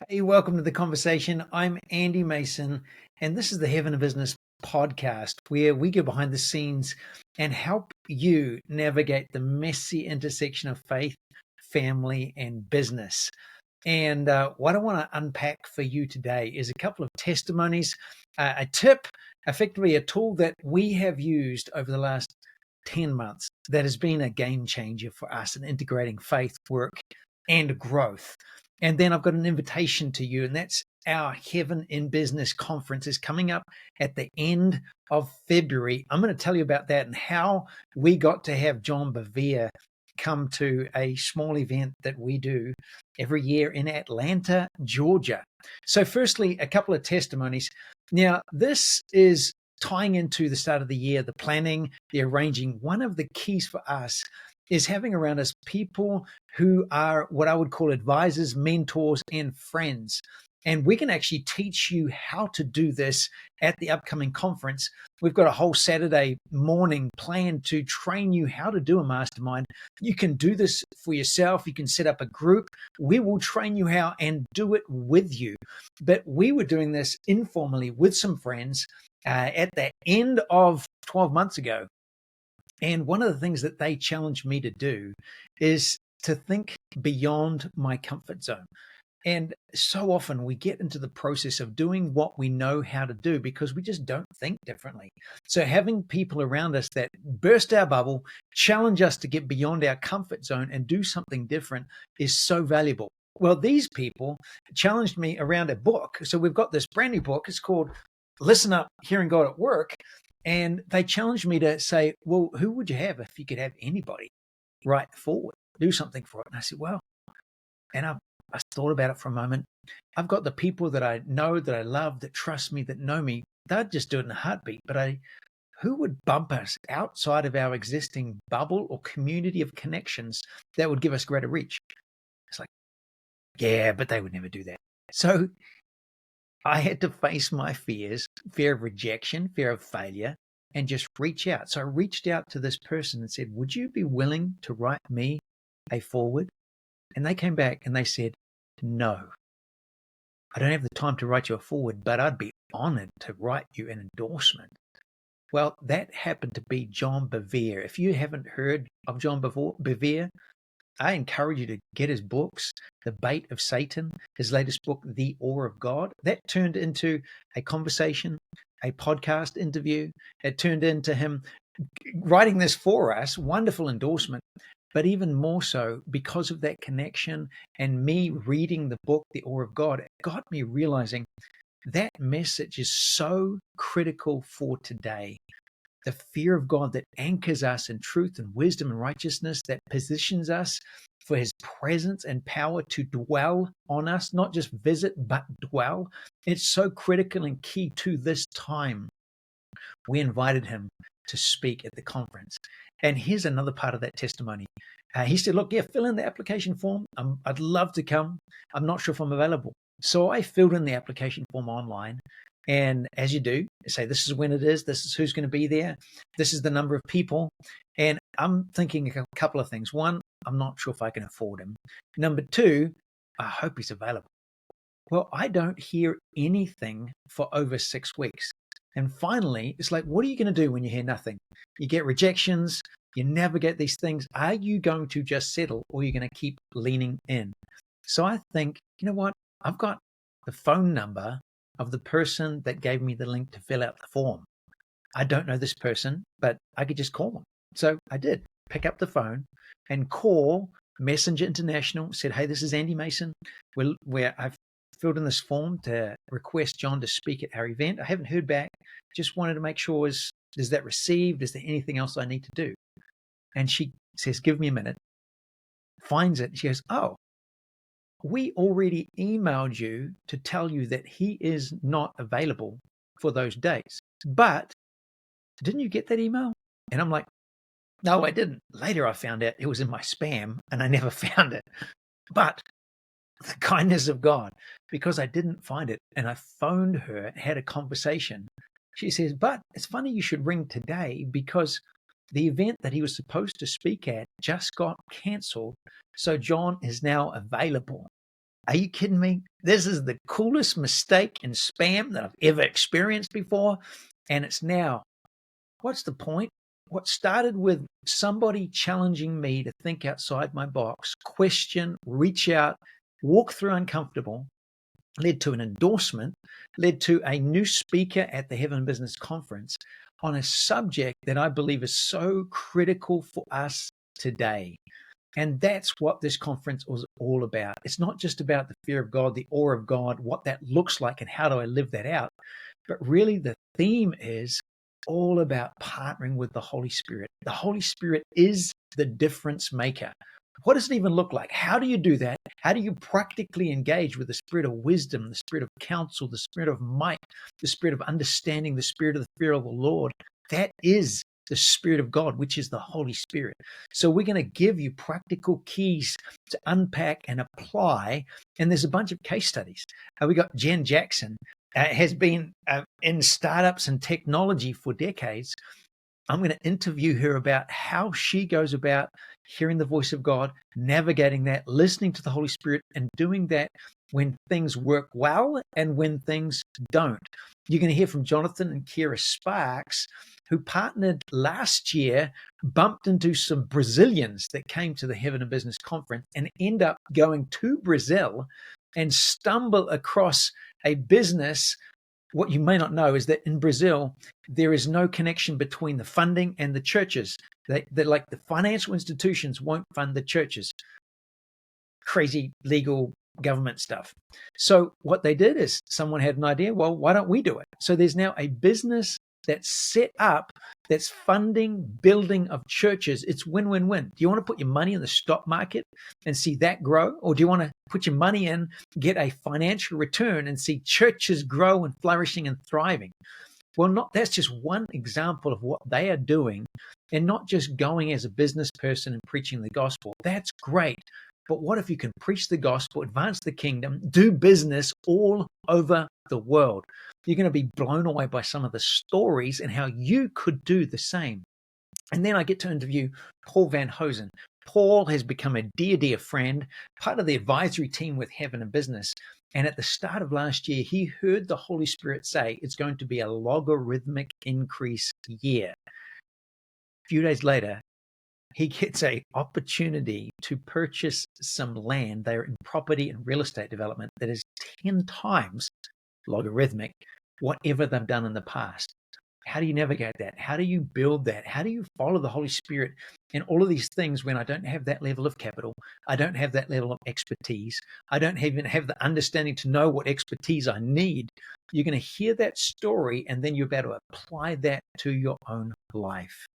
Hey, welcome to the conversation. I'm Andy Mason, and this is the Heaven of Business podcast, where we go behind the scenes and help you navigate the messy intersection of faith, family, and business. And what I want to unpack for you today is a couple of testimonies, a tip, effectively a tool that we have used over the last 10 months that has been a game changer for us in integrating faith, work, and growth. And then I've got an invitation to you, and that's our Heaven in Business conference is coming up at the end of February. I'm going to tell you about that and how we got to have John Bevere come to a small event that we do every year in Atlanta, Georgia. So firstly, a couple of testimonies. Now, this is tying into the start of the year, the planning, the arranging. One of the keys for us is having around us people who are what I would call advisors, mentors, and friends. And we can actually teach you how to do this at the upcoming conference. We've got a whole Saturday morning planned to train you how to do a mastermind. You can do this for yourself. You can set up a group. We will train you how and do it with you. But we were doing this informally with some friends at the end of 12 months ago. And one of the things that they challenged me to do is to think beyond my comfort zone. And so often we get into the process of doing what we know how to do because we just don't think differently. So having people around us that burst our bubble, challenge us to get beyond our comfort zone and do something different is so valuable. Well, these people challenged me around a book. So we've got this brand new book. It's called Listen Up, Hearing God at Work. And they challenged me to say, well, who would you have if you could have anybody write forward, do something for it? And I said, well, and I thought about it for a moment. I've got the people that I know, that I love, that trust me, that know me. They'd just do it in a heartbeat. But who would bump us outside of our existing bubble or community of connections that would give us greater reach? It's like, yeah, but they would never do that. So I had to face my fears, fear of rejection, fear of failure, and just reach out. So I reached out to this person and said, would you be willing to write me a forward? And they came back and they said, no, I don't have the time to write you a forward, but I'd be honored to write you an endorsement. Well, that happened to be John Bevere. If you haven't heard of John Bevere, I encourage you to get his books, The Bait of Satan, his latest book, The Awe of God. That turned into a conversation, a podcast interview. It turned into him writing this for us, wonderful endorsement. But even more so, because of that connection and me reading the book, The Awe of God, it got me realizing that message is so critical for today. The fear of God that anchors us in truth and wisdom and righteousness, that positions us for his presence and power to dwell on us, not just visit, but dwell. It's so critical and key to this time. We invited him to speak at the conference. And here's another part of that testimony. He said, look, yeah, fill in the application form. I'd love to come. I'm not sure if I'm available. So I filled in the application form online. And as you do, say, this is when it is, this is who's going to be there, this is the number of people. And I'm thinking a couple of things. One, I'm not sure if I can afford him. Number two, I hope he's available. Well, I don't hear anything for over 6 weeks. And finally, it's like, what are you going to do when you hear nothing? You get rejections, you navigate these things. Are you going to just settle, or are you going to keep leaning in? So I think, you know what? I've got the phone number of the person that gave me the link to fill out the form. I don't know this person, but I could just call them. So I did pick up the phone and call Messenger International, said, hey, this is Andy Mason. Where I've filled in this form to request John to speak at our event. I haven't heard back. Just wanted to make sure, is that received? Is there anything else I need to do? And she says, give me a minute. Finds it. She goes, oh, we already emailed you to tell you that he is not available for those days. But didn't you get that email? And I'm like, no, I didn't. Later, I found out it was in my spam and I never found it. But the kindness of God, because I didn't find it and I phoned her, had a conversation. She says, but it's funny you should ring today because the event that he was supposed to speak at just got canceled. So John is now available. Are you kidding me? This is the coolest mistake in spam that I've ever experienced before. And it's now, what's the point? What started with somebody challenging me to think outside my box, question, reach out, walk through uncomfortable, led to an endorsement, led to a new speaker at the Heaven Business Conference on a subject that I believe is so critical for us today. And that's what this conference was all about. It's not just about the fear of God, the awe of God, what that looks like and how do I live that out, but really the theme is all about partnering with the Holy Spirit. The Holy Spirit is the difference maker. What does it even look like? How do you do that? How do you practically engage with the spirit of wisdom, the spirit of counsel, the spirit of might, the spirit of understanding, the spirit of the fear of the Lord? That is the Spirit of God, which is the Holy Spirit. So we're going to give you practical keys to unpack and apply. And there's a bunch of case studies. We got Jen Jackson, has been in startups and technology for decades. I'm going to interview her about how she goes about hearing the voice of God, navigating that, listening to the Holy Spirit, and doing that when things work well and when things don't. You're going to hear from Jonathan and Kira Sparks, who partnered last year, bumped into some Brazilians that came to the Heaven and Business Conference and end up going to Brazil and stumble across a business. What you may not know is that in Brazil, there is no connection between the funding and the churches. They're like the financial institutions won't fund the churches. Crazy legal government stuff. So what they did is someone had an idea, well, why don't we do it? So there's now a business that's set up that's funding building of churches. It's win-win-win. Do you want to put your money in the stock market and see that grow? Or do you want to put your money in, get a financial return and see churches grow and flourishing and thriving? Well, that's just one example of what they are doing, and not just going as a business person and preaching the gospel. That's great. But what if you can preach the gospel, advance the kingdom, do business all over the world? You're going to be blown away by some of the stories and how you could do the same. And then I get to interview Paul Van Hosen. Paul has become a dear, dear friend, part of the advisory team with Heaven and Business. And at the start of last year, he heard the Holy Spirit say it's going to be a logarithmic increase year. A few days later, he gets an opportunity to purchase some land. They're in property and real estate development that is 10 times logarithmic, whatever they've done in the past. How do you navigate that? How do you build that? How do you follow the Holy Spirit in all of these things when I don't have that level of capital? I don't have that level of expertise. I don't even have the understanding to know what expertise I need. You're going to hear that story, and then you're about to apply that to your own life.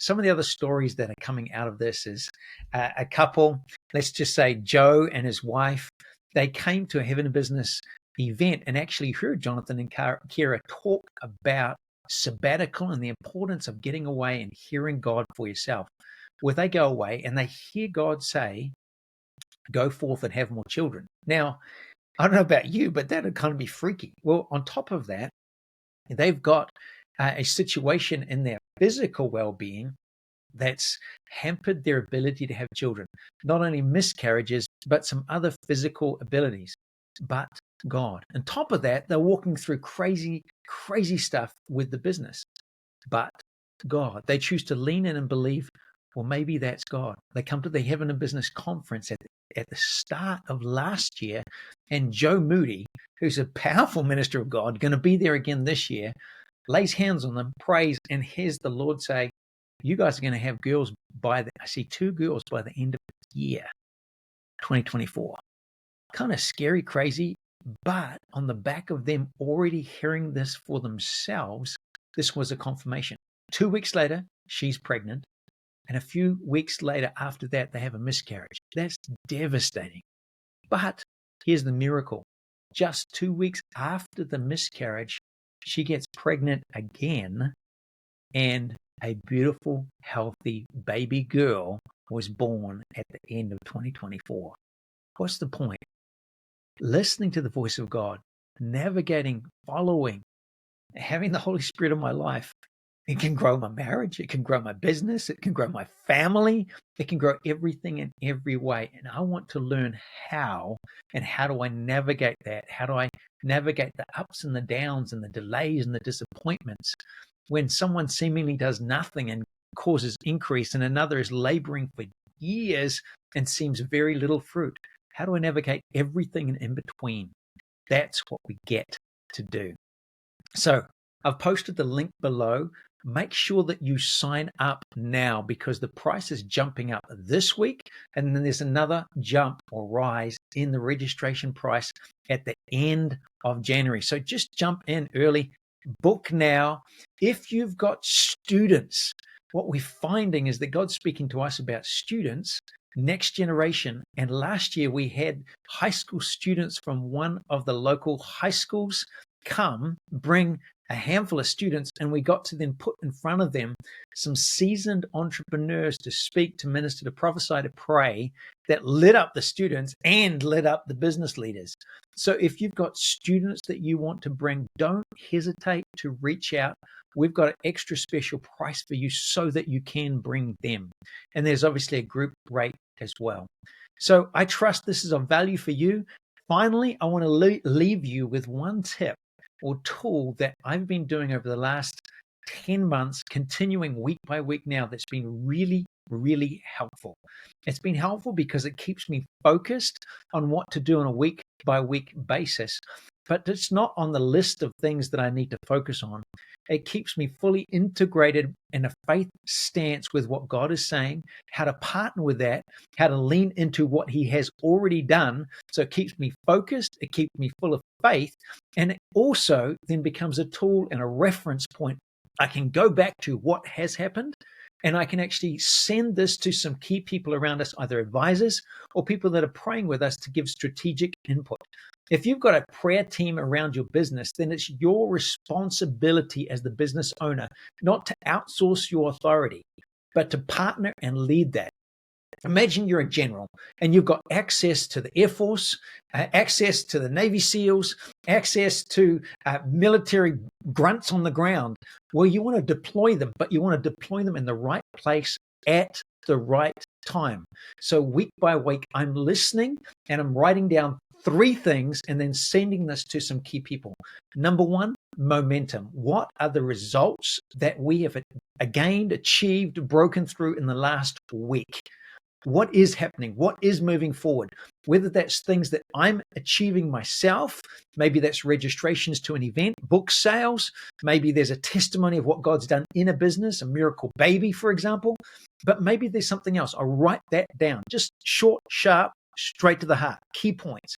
Some of the other stories that are coming out of this is a couple, let's just say Joe and his wife, they came to a Heaven and Business event and actually heard Jonathan and Kira talk about sabbatical and the importance of getting away and hearing God for yourself. Where they go away and they hear God say, go forth and have more children. Now, I don't know about you, but that would kind of be freaky. Well, on top of that, they've got a situation in their physical well-being that's hampered their ability to have children. Not only miscarriages, but some other physical abilities. But God. On top of that, they're walking through crazy, crazy stuff with the business. But God. They choose to lean in and believe, well, maybe that's God. They come to the Heaven and Business Conference at the start of last year, and Joe Moody, who's a powerful minister of God, going to be there again this year, lays hands on them, prays, and hears the Lord say, you guys are going to have girls I see 2 girls by the end of the year, 2024. Kind of scary, crazy, but on the back of them already hearing this for themselves, this was a confirmation. 2 weeks later, she's pregnant. And a few weeks later after that, they have a miscarriage. That's devastating. But here's the miracle. Just 2 weeks after the miscarriage, she gets pregnant again, and a beautiful, healthy baby girl was born at the end of 2024. What's the point? Listening to the voice of God, navigating, following, having the Holy Spirit in my life, It can grow my marriage. It can grow my business. It can grow my family. It can grow everything in every way. And I want to learn how, and how do I navigate that? How do I navigate the ups and the downs and the delays and the disappointments when someone seemingly does nothing and causes increase and another is laboring for years and seems very little fruit? How do I navigate everything in between? That's what we get to do. So I've posted the link below. Make sure that you sign up now, because the price is jumping up this week, and then there's another jump or rise in the registration price at the end of January. So just jump in early, book now. If you've got students, what we're finding is that God's speaking to us about students, next generation. And last year we had high school students from one of the local high schools come, bring a handful of students, and we got to then put in front of them some seasoned entrepreneurs to speak, to minister, to prophesy, to pray, that lit up the students and lit up the business leaders. So if you've got students that you want to bring, don't hesitate to reach out. We've got an extra special price for you so that you can bring them. And there's obviously a group rate as well. So I trust this is of value for you. Finally, I want to leave you with one tip or tool that I've been doing over the last 10 months, continuing week by week now, that's been really, really helpful. It's been helpful because it keeps me focused on what to do on a week by week basis, but it's not on the list of things that I need to focus on. It keeps me fully integrated in a faith stance with what God is saying, how to partner with that, how to lean into what He has already done. So it keeps me focused, it keeps me full of faith, and it also then becomes a tool and a reference point. I can go back to what has happened, and I can actually send this to some key people around us, either advisors or people that are praying with us, to give strategic input. If you've got a prayer team around your business, then it's your responsibility as the business owner not to outsource your authority, but to partner and lead that. Imagine you're a general and you've got access to the Air Force, access to the Navy SEALs, access to military grunts on the ground. Well, you want to deploy them, but you want to deploy them in the right place at the right time. So week by week, I'm listening and I'm writing down 3 things and then sending this to some key people. Number 1, momentum. What are the results that we have gained, achieved, broken through in the last week? What is happening? What is moving forward? Whether that's things that I'm achieving myself, maybe that's registrations to an event, book sales, maybe there's a testimony of what God's done in a business, a miracle baby, for example, but maybe there's something else. I'll write that down, just short, sharp, straight to the heart, key points.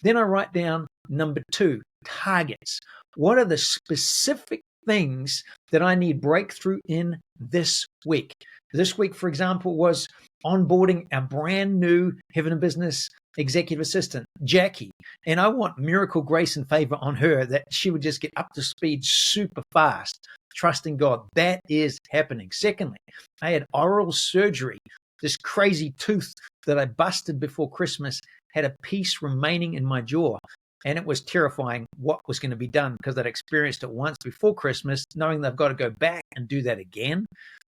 Then I write down number 2, targets. What are the specific things that I need breakthrough in this week? This week, for example, was onboarding our brand new Heaven and Business executive assistant, Jackie. And I want miracle grace and favor on her, that she would just get up to speed super fast, trusting God. That is happening. Secondly, I had oral surgery. This crazy tooth that I busted before Christmas had a piece remaining in my jaw. And it was terrifying what was going to be done, because I'd experienced it once before Christmas, knowing they've got to go back and do that again.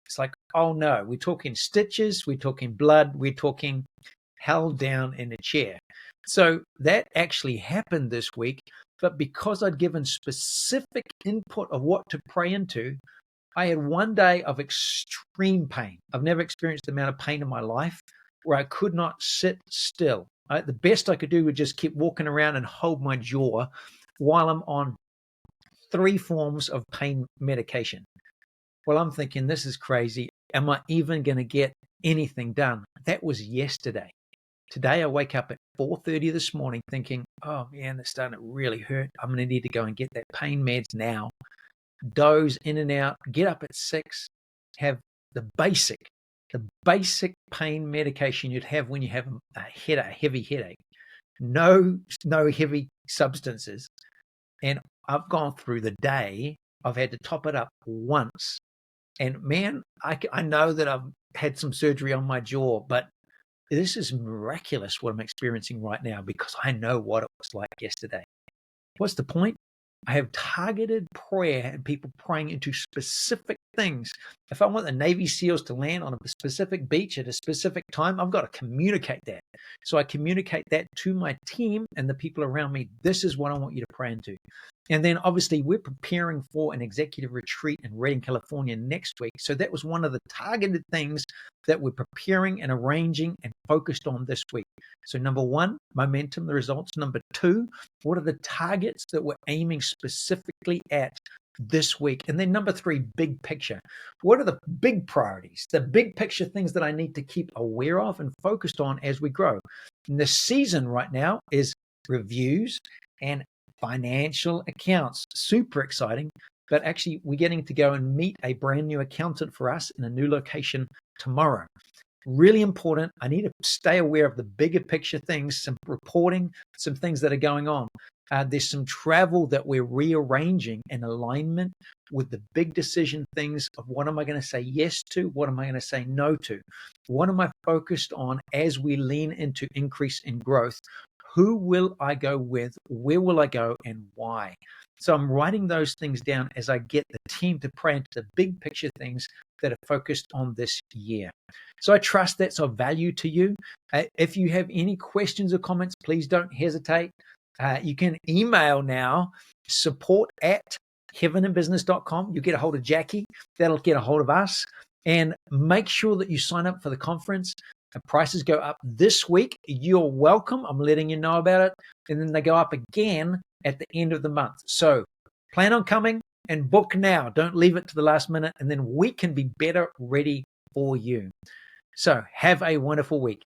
It's like, oh no, we're talking stitches, we're talking blood, we're talking held down in a chair. So that actually happened this week, but because I'd given specific input of what to pray into, I had one day of extreme pain. I've never experienced the amount of pain in my life where I could not sit still. The best I could do was just keep walking around and hold my jaw while I'm on 3 forms of pain medication. Well, I'm thinking, this is crazy. Am I even going to get anything done? That was yesterday. Today, I wake up at 4:30 this morning thinking, oh man, it's starting to really hurt. I'm going to need to go and get that pain meds now. Doze in and out, get up at 6, have the basic pain medication you'd have when you have a heavy headache. No heavy substances. And I've gone through the day. I've had to top it up once. And man, I know that I've had some surgery on my jaw, but this is miraculous what I'm experiencing right now, because I know what it was like yesterday. What's the point? I have targeted prayer and people praying into specific things. If I want the Navy SEALs to land on a specific beach at a specific time, I've got to communicate that. So I communicate that to my team and the people around me. This is what I want you to pray into. And then obviously we're preparing for an executive retreat in Redding, California next week. So that was one of the targeted things that we're preparing and arranging and focused on this week. So number one, momentum, the results. Number two, what are the targets that we're aiming specifically at this week? And then number three, big picture. What are the big priorities, the big picture things that I need to keep aware of and focused on as we grow? And the season right now is reviews and financial accounts. Super exciting. But actually, we're getting to go and meet a brand new accountant for us in a new location tomorrow. Really important. I need to stay aware of the bigger picture things, some reporting, some things that are going on. There's some travel that we're rearranging in alignment with the big decision things of what am I going to say yes to? What am I going to say no to? What am I focused on as we lean into increase in growth? Who will I go with? Where will I go and why? So I'm writing those things down as I get the team to pray into the big picture things that are focused on this year. So I trust that's of value to you. If you have any questions or comments, please don't hesitate. You can email now, support@heavenandbusiness.com. You get a hold of Jackie. That'll get a hold of us. And make sure that you sign up for the conference. The prices go up this week. You're welcome. I'm letting you know about it. And then they go up again at the end of the month. So plan on coming and book now. Don't leave it to the last minute. And then we can be better ready for you. So have a wonderful week.